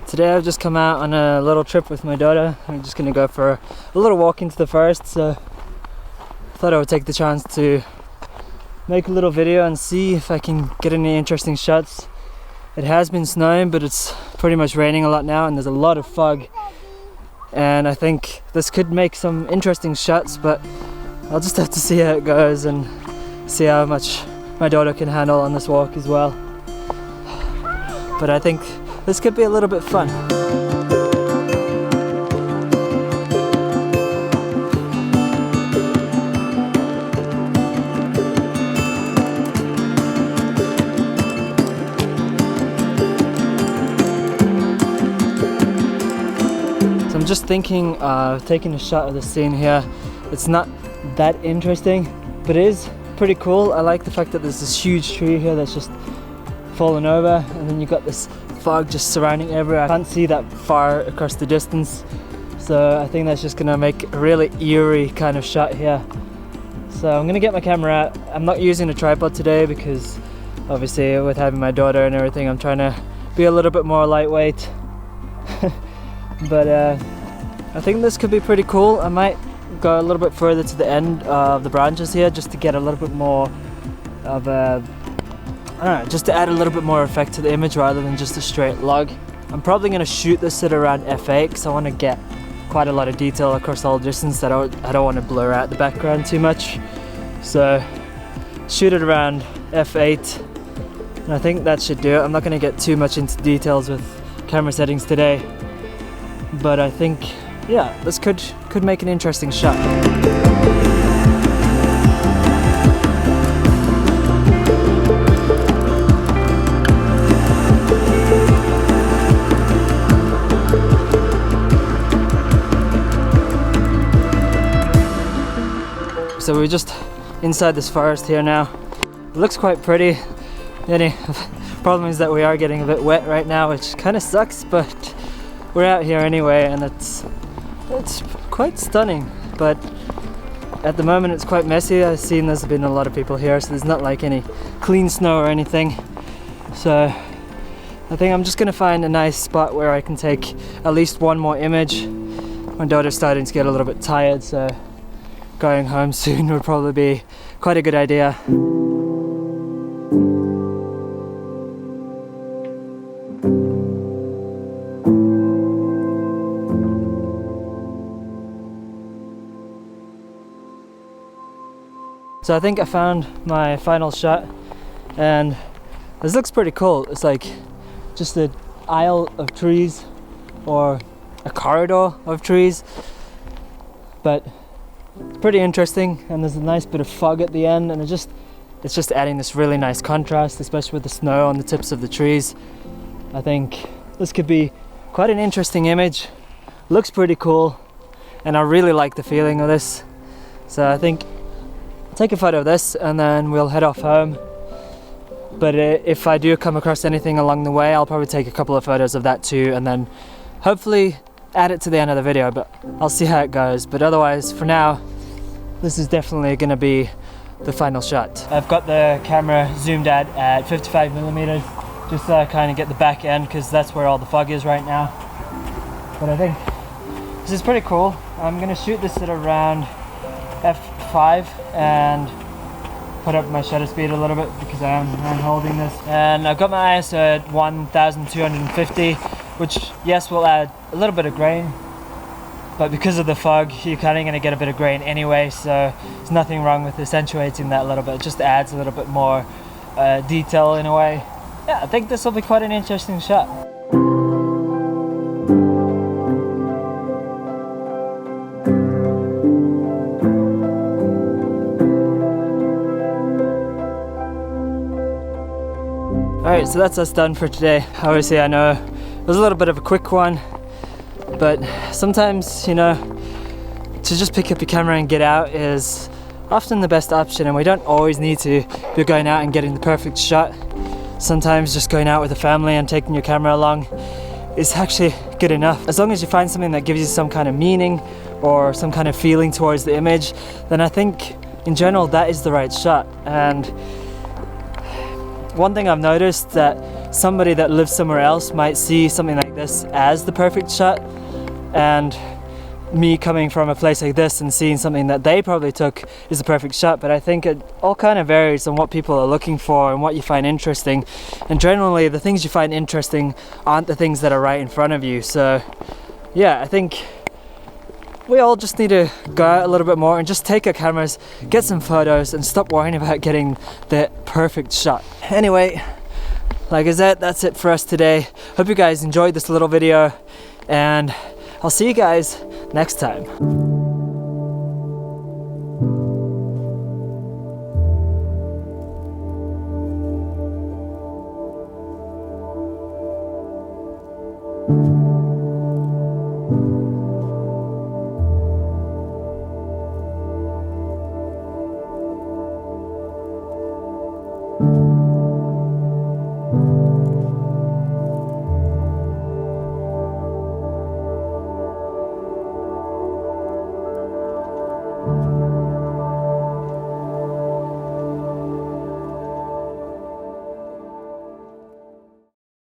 Today I've just come out on a little trip with my daughter. We're just gonna go for a little walk into the forest, so I thought I would take the chance to make a little video and see if I can get any interesting shots. It has been snowing, but it's pretty much raining a lot now and there's a lot of fog, and I think this could make some interesting shots, but I'll just have to see how it goes and see how much my daughter can handle on this walk as well. But I think this could be a little bit fun. So I'm just thinking of taking a shot of the scene here. It's not that interesting, but it is pretty cool. I like the fact that there's this huge tree here that's just fallen over, and then you've got this fog just surrounding everywhere. I can't see that far across the distance, so I think that's just gonna make a really eerie kind of shot here. So I'm gonna get my camera out. I'm not using a tripod today because obviously with having my daughter and everything, I'm trying to be a little bit more lightweight. But I think this could be pretty cool. I might go a little bit further to the end of the branches here just to get a little bit more of a, I don't know, just to add a little bit more effect to the image rather than just a straight log. I'm probably going to shoot this at around f8 because I want to get quite a lot of detail across the whole distance. I don't want to blur out the background too much. So shoot it around f8 and I think that should do it. I'm not going to get too much into details with camera settings today, but I think, yeah, this could make an interesting shot. So we're just inside this forest here now. It looks quite pretty. The only problem is that we are getting a bit wet right now, which kind of sucks, but we're out here anyway, and it's quite stunning. But at the moment it's quite messy. I've seen there's been a lot of people here, so there's not like any clean snow or anything. So I think I'm just gonna find a nice spot where I can take at least one more image. My daughter's starting to get a little bit tired, so going home soon would probably be quite a good idea. So I think I found my final shot, and this looks pretty cool. It's like just an aisle of trees or a corridor of trees, but it's pretty interesting, and there's a nice bit of fog at the end, and it's just adding this really nice contrast, especially with the snow on the tips of the trees. I think this could be quite an interesting image. Looks pretty cool, and I really like the feeling of this. So I think I'll take a photo of this and then we'll head off home. But if I do come across anything along the way, I'll probably take a couple of photos of that too, and then hopefully add it to the end of the video, but I'll see how it goes. But otherwise, for now, this is definitely going to be the final shot. I've got the camera zoomed out at 55mm just so I kind of get the back end, because that's where all the fog is right now. But I think this is pretty cool. I'm going to shoot this at around f5 and put up my shutter speed a little bit because I am holding this. And I've got my ISO at 1250, which, yes, will add a little bit of grain, but because of the fog, you're kind of going to get a bit of grain anyway, so there's nothing wrong with accentuating that a little bit. It just adds a little bit more detail in a way. Yeah, I think this will be quite an interesting shot. Alright, so that's us done for today. Obviously I know it was a little bit of a quick one, but sometimes, you know, to just pick up your camera and get out is often the best option, and we don't always need to be going out and getting the perfect shot. Sometimes just going out with the family and taking your camera along is actually good enough. As long as you find something that gives you some kind of meaning or some kind of feeling towards the image, then I think in general that is the right shot. And one thing I've noticed that somebody that lives somewhere else might see something like this as the perfect shot, and me coming from a place like this and seeing something that they probably took is the perfect shot. But I think it all kind of varies on what people are looking for and what you find interesting, and generally the things you find interesting aren't the things that are right in front of you. So yeah, I think we all just need to go out a little bit more and just take our cameras, get some photos, and stop worrying about getting the perfect shot. Anyway, like I said, that's it for us today. Hope you guys enjoyed this little video, and I'll see you guys next time.